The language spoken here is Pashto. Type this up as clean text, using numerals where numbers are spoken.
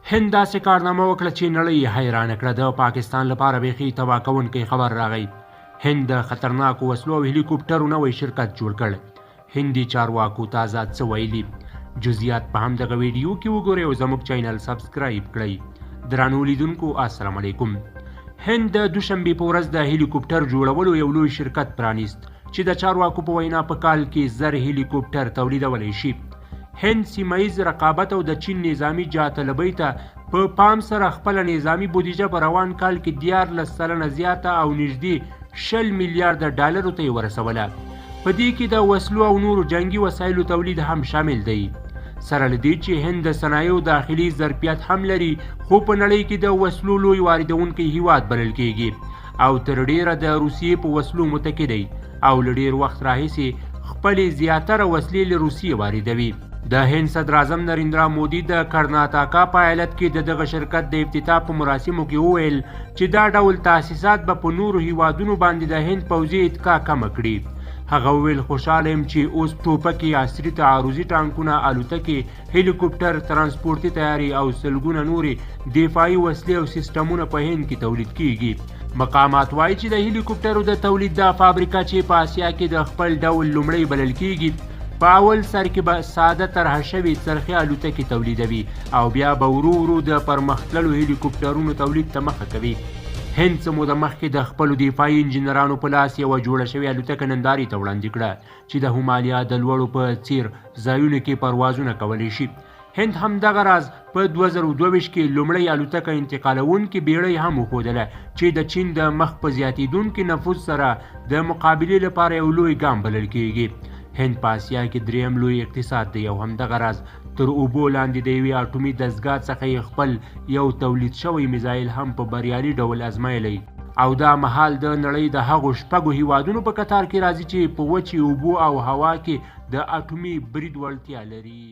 هند داسې کارنامه وکړه چې نړۍ یې حیرانه کړه. د پاکستان لپاره بیخي تباه کوونکی خبر راغی. هند د خطرناکو وسلو او هلیکوپټرو نوی شرکت جوړ کړ. هندي چارواکو تازه څه ویلي؟ جزئیات په همدغه ویډیو کې وګورئ او زموږ چینل سبسکرایب کړئ. درنو لیدونکو السلام علیکم. هند د دوشنبې په ورځ د هلیکوپټر جوړولو یو لوی شرکت پرانیست چې د چارواکو په وینا په کال کې 1000 هلیکوپټر تولیدولی شي. هند سیمه ییز رقابت او د چین نظامی جاهطلبۍ ته په پام سره خپله نظامی بودیجه په روان کال کې 14% زیاته او نږدې 20 میلیارده ډالرو ته یې ورسوله. په دې کې د وسلو او نورو جنگي وسایلو تولید هم شامل دی. سره له دې چې هند د صنایعو داخلي ظرفیت هم لري، خو په نړۍ کې د وسلو لوی واردونکی هیواد بلل کیږي او تر ډیره د روسیې په وسلو متکی دی او له ډیر وخت راهیسې خپلې زیاتره وسلې له روسیې واردوي. د هند صدراعظم نریندرا مودي د کرناټاکا په ایالت کې د دغه شرکت د افتتاح په مراسمو کې وویل چې دا ډول تاسیسات به په نورو هیوادونو باندې د هند پوځي اتکا کمه کړي. هغه وویل خوشحاله یم چې اوس ټوپکې، عصري تعرضي ټانکونه، الوتکې، هلیکوپټر، ترانسپورتي تیاري او سلګونه نورې دفاعي وسلې او سیسټمونه په هند کې تولید کیږي. مقامات وایي چې د هلیکوپټرو د تولید دا فابریکه چې په اسیا کې د خپل ډول لومړی بلل کیږي، په اول سر کې به ساده طرحه شوي څرخي الوتکې تولیدوي او بیا به ورو ورو د پرمختللو هلیکوپټرونو تولید ته مخه کوي. هند څه موده مخکې د خپلو دفاعي انجینرانو په لاس یوه جوړه شوې الوتکه نندارې ته وړاندې کړه چې د همالیا د لوړو په څیر ځایونو کې پروازونه کولی شي. هند همدغه راز په 2022 کې لومړی الوتکه انتقالونکې بیړۍ هم وښودله چې د چین د مخ په زیاتېدونکي نفوذ سره د مقابلې لپاره یو لوی ګام بلل کیږي. هند په اسیا کې دریم لوی اقتصاد دی او همدغه راز تر اوبو لاندې د یوې اټومي دستګاه څخه یې خپل یو تولید شوی میزایل هم په بریالي ډول ازمایلی او دا مهال د نړۍ د هغو شپږو هیوادونو په کتار کې راځي چې په وچې اوبو او هوا کې د اټومي برید وړتیا لري.